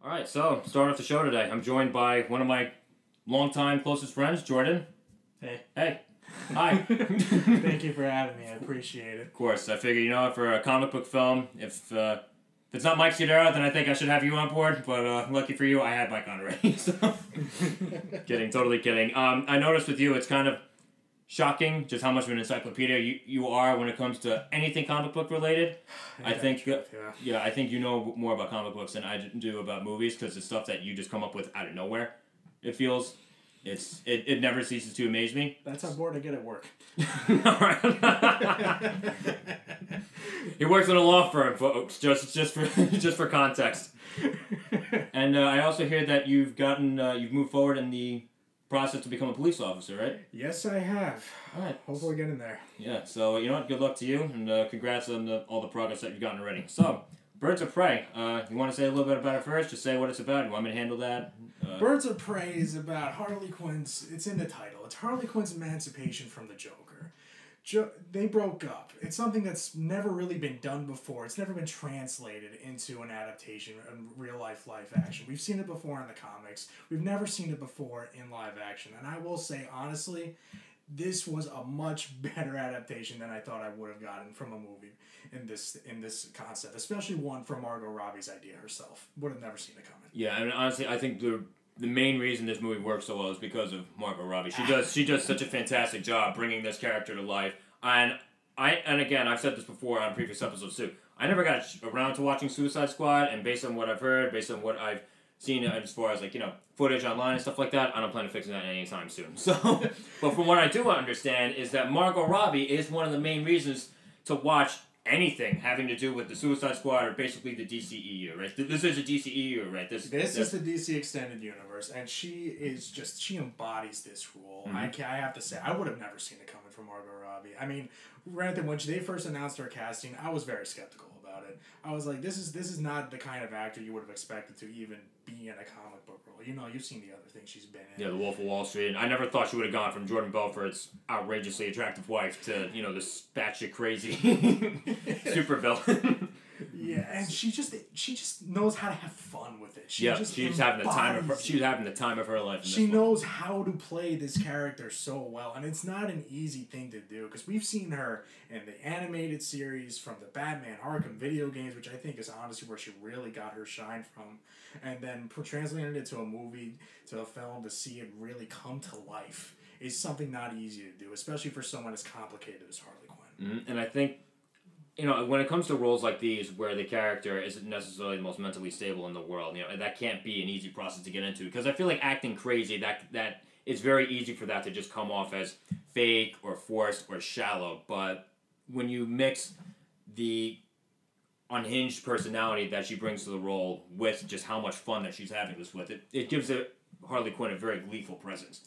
All right, so starting off the show today, I'm joined by one of my longtime closest friends, Jordon. Hey. Hey. Hi. Thank you for having me. I appreciate it. Of course. I figure, for a comic book film, if it's not Mike Sudera, then I think I should have you on board. But lucky for you, I had Mike on already. So. Kidding. Totally kidding. I noticed with you, it's kind of shocking just how much of an encyclopedia you are when it comes to anything comic book related. I think you know more about comic books than I do about movies because it's stuff that you just come up with out of nowhere. It feels. It never ceases to amaze me. That's how bored I get at work. He works in a law firm, folks. Just for context. And I also hear that you've moved forward in the process to become a police officer, right? Yes, I have. All right. Hopefully getting there. Yeah, so you know what? Good luck to you, and congrats on all the progress that you've gotten already. So, Birds of Prey. You want to say a little bit about it first? Just say what it's about. You want me to handle that? Birds of Prey is about Harley Quinn's... It's in the title. It's Harley Quinn's emancipation from the Joker. They broke up. It's something that's never really been done before. It's never been translated into an adaptation in real-life action. We've seen it before in the comics. We've never seen it before in live action. And I will say, honestly, this was a much better adaptation than I thought I would have gotten from a movie in this concept. Especially one from Margot Robbie's idea herself. Would have never seen it coming. Yeah, and honestly, I think the main reason this movie works so well is because of Margot Robbie. She does such a fantastic job bringing this character to life. And again, I've said this before on previous episodes too. I never got around to watching Suicide Squad, and based on what I've heard, based on what I've seen as far as footage online and stuff like that, I don't plan on fixing that anytime soon. So, but from what I do understand is that Margot Robbie is one of the main reasons to watch anything having to do with the Suicide Squad or basically the DCEU, right? This is a DCEU, right? This is the DC Extended Universe, and she embodies this role. Mm-hmm. I have to say, I would have never seen it coming from Margot Robbie. I mean, granted, when they first announced her casting, I was very skeptical about it. I was like, this is not the kind of actor you would have expected to even be in a comic book role. You've seen the other things she's been in. Yeah, The Wolf of Wall Street. And I never thought she would have gone from Jordan Belfort's outrageously attractive wife to, this batshit crazy supervillain. Yeah, and she just knows how to have fun with it. She's having the time of her life. She knows how to play this character so well, and it's not an easy thing to do because we've seen her in the animated series from the Batman Arkham video games, which I think is honestly where she really got her shine from, and then translating it to a movie, to a film, to see it really come to life is something not easy to do, especially for someone as complicated as Harley Quinn. Mm-hmm. And I think, when it comes to roles like these where the character isn't necessarily the most mentally stable in the world, that can't be an easy process to get into. Because I feel like acting crazy, that it's very easy for that to just come off as fake or forced or shallow. But when you mix the unhinged personality that she brings to the role with just how much fun that she's having this with, it gives Harley Quinn a very gleeful presence.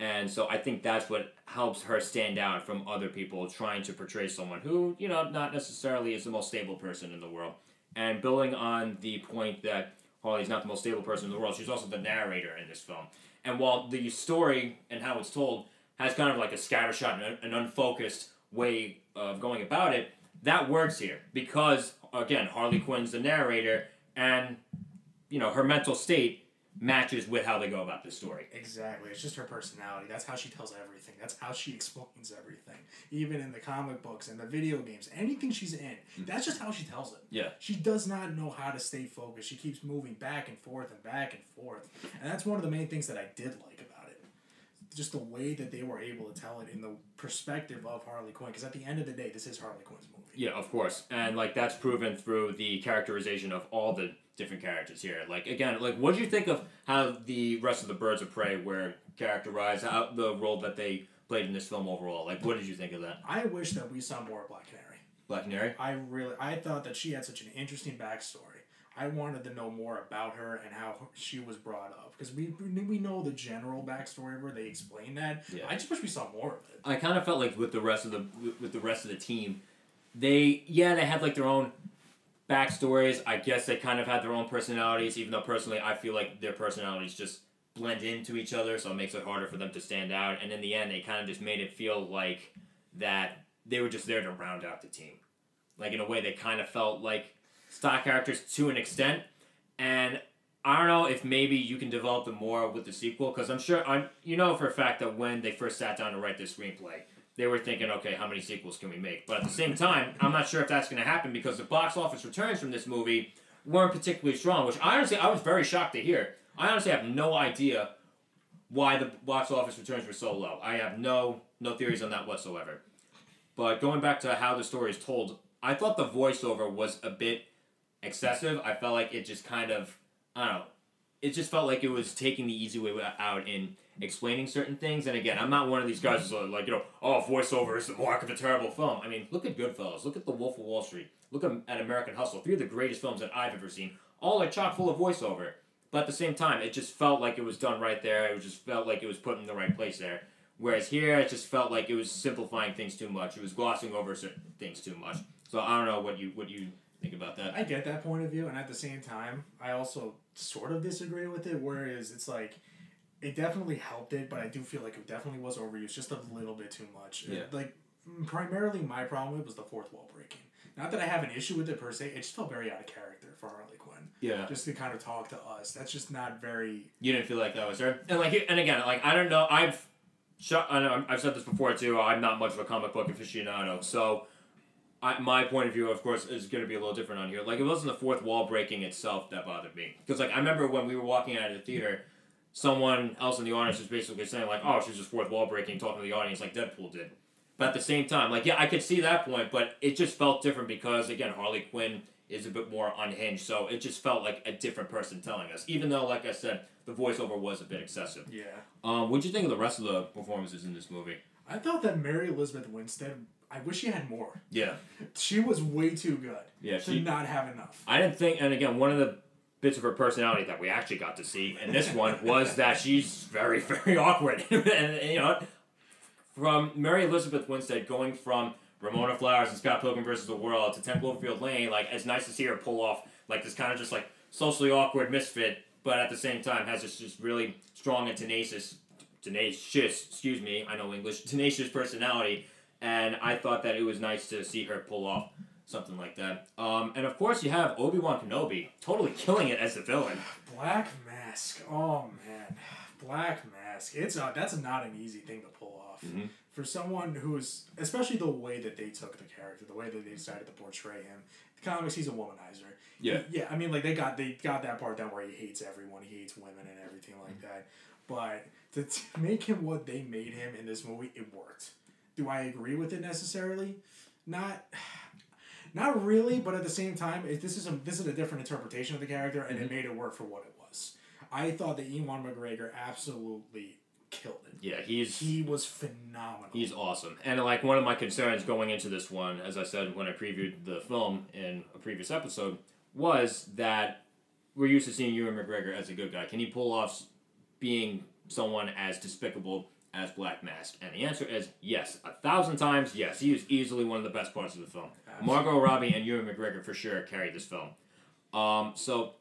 And so I think that's what helps her stand out from other people trying to portray someone who, not necessarily is the most stable person in the world. And building on the point that Harley's not the most stable person in the world, she's also the narrator in this film. And while the story and how it's told has kind of like a scattershot and an unfocused way of going about it, that works here. Because, again, Harley Quinn's the narrator and, her mental state matches with how they go about this story. Exactly. It's just her personality. That's how she tells everything. That's how she explains everything. Even in the comic books and the video games, anything she's in, that's just how she tells it. Yeah. She does not know how to stay focused. She keeps moving back and forth and back and forth. And that's one of the main things that I did like about it. Just the way that they were able to tell it in the perspective of Harley Quinn. Because at the end of the day, this is Harley Quinn's movie. Yeah, of course. And, that's proven through the characterization of all the different characters here. What do you think of how the rest of the Birds of Prey were characterized, how the role that they played in this film overall? What did you think of that? I wish that we saw more of Black Canary. Black Canary? I thought that she had such an interesting backstory. I wanted to know more about her and how she was brought up. Because we know the general backstory where they explain that. Yeah. I just wish we saw more of it. I kind of felt like with the rest of the team, they had their own backstories. I guess they kind of had their own personalities, even though personally I feel like their personalities just blend into each other, so it makes it harder for them to stand out. And in the end, they kind of just made it feel like that they were just there to round out the team. In a way, they kind of felt like stock characters to an extent. And I don't know if maybe you can develop it more with the sequel, because I'm sure, you know for a fact that when they first sat down to write this screenplay, they were thinking, okay, how many sequels can we make? But at the same time, I'm not sure if that's going to happen, because the box office returns from this movie weren't particularly strong, which I was very shocked to hear. I honestly have no idea why the box office returns were so low. I have no theories on that whatsoever. But going back to how the story is told, I thought the voiceover was a bit excessive. I felt like it just kind of, I don't know, it just felt like it was taking the easy way out in explaining certain things. And again, I'm not one of these guys who's like, oh, voiceover is the mark of a terrible film. I mean, look at Goodfellas, look at The Wolf of Wall Street, look at American Hustle, 3 of the greatest films that I've ever seen. All are chock full of voiceover. But at the same time, it just felt like it was done right there. It just felt like it was put in the right place there. Whereas here, it just felt like it was simplifying things too much. It was glossing over certain things too much. So I don't know what you think about that. I get that point of view, and at the same time, I also sort of disagree with it. Whereas it's like, it definitely helped it, but I do feel like it definitely was overused just a little bit too much. Yeah. Primarily my problem with it was the fourth wall breaking. Not that I have an issue with it per se, it just felt very out of character for Harley Quinn. Yeah. Just to kind of talk to us. That's just not very... You didn't feel like that was her? And again, I don't know, I've said this before too, I'm not much of a comic book aficionado, so my point of view, of course, is going to be a little different on here. Like, it wasn't the fourth wall breaking itself that bothered me. Because, I remember when we were walking out of the theater, someone else in the audience was basically saying, oh, she's just fourth wall breaking, talking to the audience like Deadpool did. But at the same time, I could see that point, but it just felt different because, again, Harley Quinn is a bit more unhinged, so it just felt like a different person telling us. Even though, like I said, the voiceover was a bit excessive. Yeah. What'd you think of the rest of the performances in this movie? I thought that Mary Elizabeth Winstead, I wish she had more. Yeah. She was way too good to not have enough. I didn't think, and again, one of the bits of her personality that we actually got to see in this one was that she's very, very awkward. And, from Mary Elizabeth Winstead going from Ramona Flowers and Scott Pilgrim vs. the World to 10 Cloverfield Lane, it's nice to see her pull off, this kind of just, socially awkward misfit, but at the same time has this just really strong and tenacious, I know English, tenacious personality, and I thought that it was nice to see her pull off something like that. And of course you have Obi-Wan Kenobi, totally killing it as the villain. Black Mask, oh man, Black Mask, that's not an easy thing to pull off. Mm-hmm. For someone who's, especially the way that they took the character, the way that they decided to portray him. The comics, he's a womanizer. Yeah. Yeah, I mean, they got that part down where he hates everyone, he hates women and everything like that. But to make him what they made him in this movie, it worked. Do I agree with it necessarily? Not really, but at the same time, this is a different interpretation of the character, and it made it work for what it was. I thought that Ewan McGregor absolutely killed it. Yeah, he was phenomenal. He's awesome. And one of my concerns going into this one, as I said when I previewed the film in a previous episode, was that we're used to seeing Ewan McGregor as a good guy. Can he pull off being someone as despicable as Black Mask? And the answer is yes. 1,000 times yes. He is easily one of the best parts of the film. Absolutely. Margot Robbie and Ewan McGregor for sure carried this film. So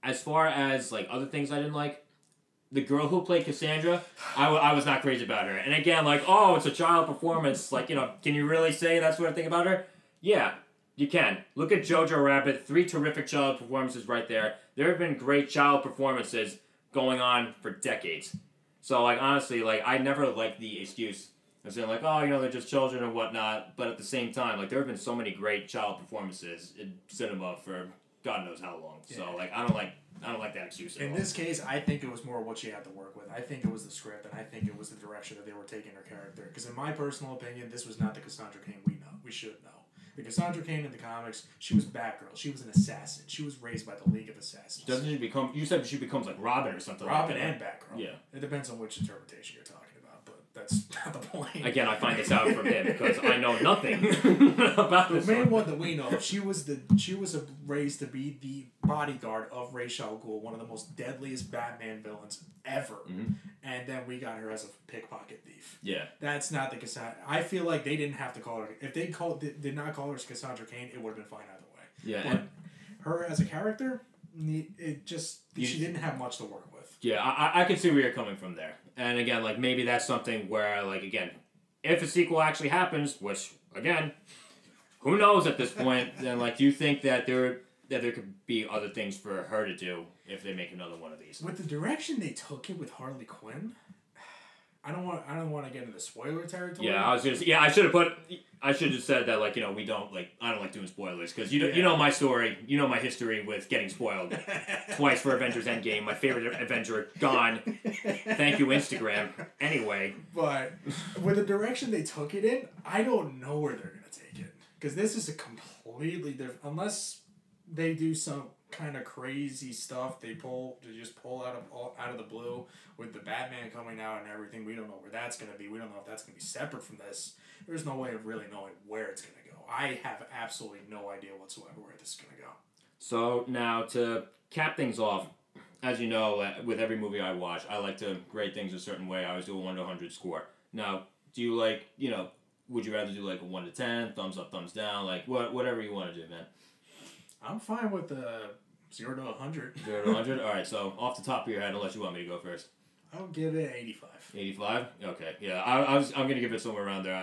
as far as other things I didn't like, the girl who played Cassandra, I was not crazy about her. And again, it's a child performance. Can you really say that sort of thing about her? Yeah, you can. Look at Jojo Rabbit, 3 terrific child performances right there. There have been great child performances going on for decades. So, honestly, I never liked the excuse of saying, they're just children and whatnot. But at the same time, there have been so many great child performances in cinema for God knows how long. Yeah. So, I don't like that excuse at all. In this case, I think it was more what she had to work with. I think it was the script, and I think it was the direction that they were taking her character. Because in my personal opinion, this was not the Cassandra Cain we should know. The Cassandra Cain in the comics, she was Batgirl. She was an assassin. She was raised by the League of Assassins. Doesn't she become... You said she becomes Robin or something Robin like that. and Batgirl. Yeah. It depends on which interpretation you're talking about, but that's not the point. Again, I find this out from him because I know nothing about this. The main one that we know, she was raised to be the bodyguard of Ra's al Ghul, one of the most deadliest Batman villains ever. Mm-hmm. And then we got her as a pickpocket thief. Yeah. That's not the Cassandra. I feel like they didn't have to call her. If they did not call her Cassandra Cain, it would have been fine either way. Yeah. But her as a character, she didn't have much to work with. Yeah, I can see where you're coming from there. And again, maybe that's something where, again, if a sequel actually happens, which, again, who knows at this point, then, do you think that that there could be other things for her to do if they make another one of these. With the direction they took it with Harley Quinn, I don't want to get into spoiler territory. Yeah, I was gonna say, I should have said that, like, you know, we don't, like, I don't like doing spoilers, because you know my story, you know my history with getting spoiled twice for Avengers Endgame, my favorite Avenger gone. Thank you, Instagram. Anyway. But with the direction they took it in, I don't know where they're going to take it. Because this is a completely different, unless they do some kind of crazy stuff they just pull out of the blue with the Batman coming out and everything. We don't know where that's going to be. We don't know if that's going to be separate from this. There's no way of really knowing where it's going to go. I have absolutely no idea whatsoever where this is going to go. So now to cap things off, as you know, with every movie I watch, I like to grade things a certain way. I always do a 1 to 100 score. Now, do you like, you know, would you rather do like a 1 to 10, thumbs up, thumbs down, like whatever you want to do, man? I'm fine with the 0 to 100. 0 to 100? All right, so off the top of your head, unless you want me to go first. I'll give it 85. 85? Okay, yeah. I'm going to give it somewhere around there.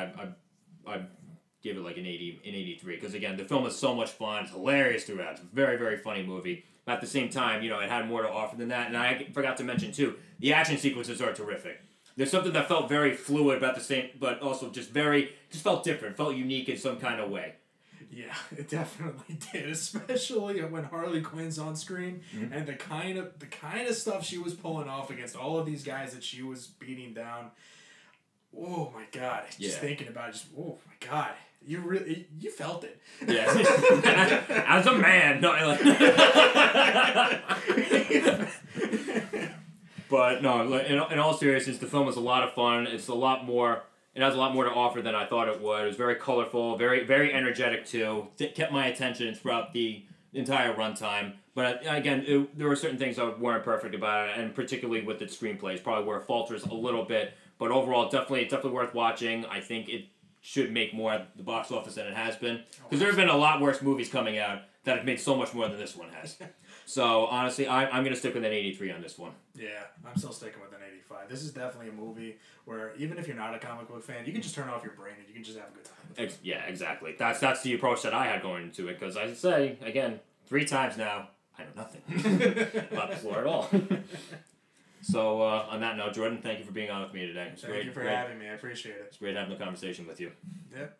I give it like an 80, an 83. Because, again, the film is so much fun. It's hilarious throughout. It's a very, very funny movie. But at the same time, you know, it had more to offer than that. And I forgot to mention, too, the action sequences are terrific. There's something that felt very fluid, but also just felt different, felt unique in some kind of way. Yeah, it definitely did, especially when Harley Quinn's on screen and the kind of stuff she was pulling off against all of these guys that she was beating down. Oh my God! Just thinking about it, oh my God, you felt it. Yeah, as a man, no. But no, in all seriousness, the film is a lot of fun. It's a lot more. It has a lot more to offer than I thought it would. It was very colorful, very, very energetic too. It kept my attention throughout the entire runtime. But again, there were certain things that weren't perfect about it, and particularly with its screenplays, probably where it falters a little bit. But overall, definitely worth watching. I think it should make more at the box office than it has been, because there have been a lot worse movies coming out that have made so much more than this one has. So honestly, I'm going to stick with an 83 on this one. Yeah, I'm still sticking with an 85. This is definitely a movie where even if you're not a comic book fan, you can just turn off your brain and you can just have a good time with it. Yeah, exactly. That's the approach that I had going into it, because I say, again, 3 times now, I know nothing about the floor at all. So on that note, Jordan, thank you for being on with me today. Thank you for having me. I appreciate it. It's great having a conversation with you. Yep.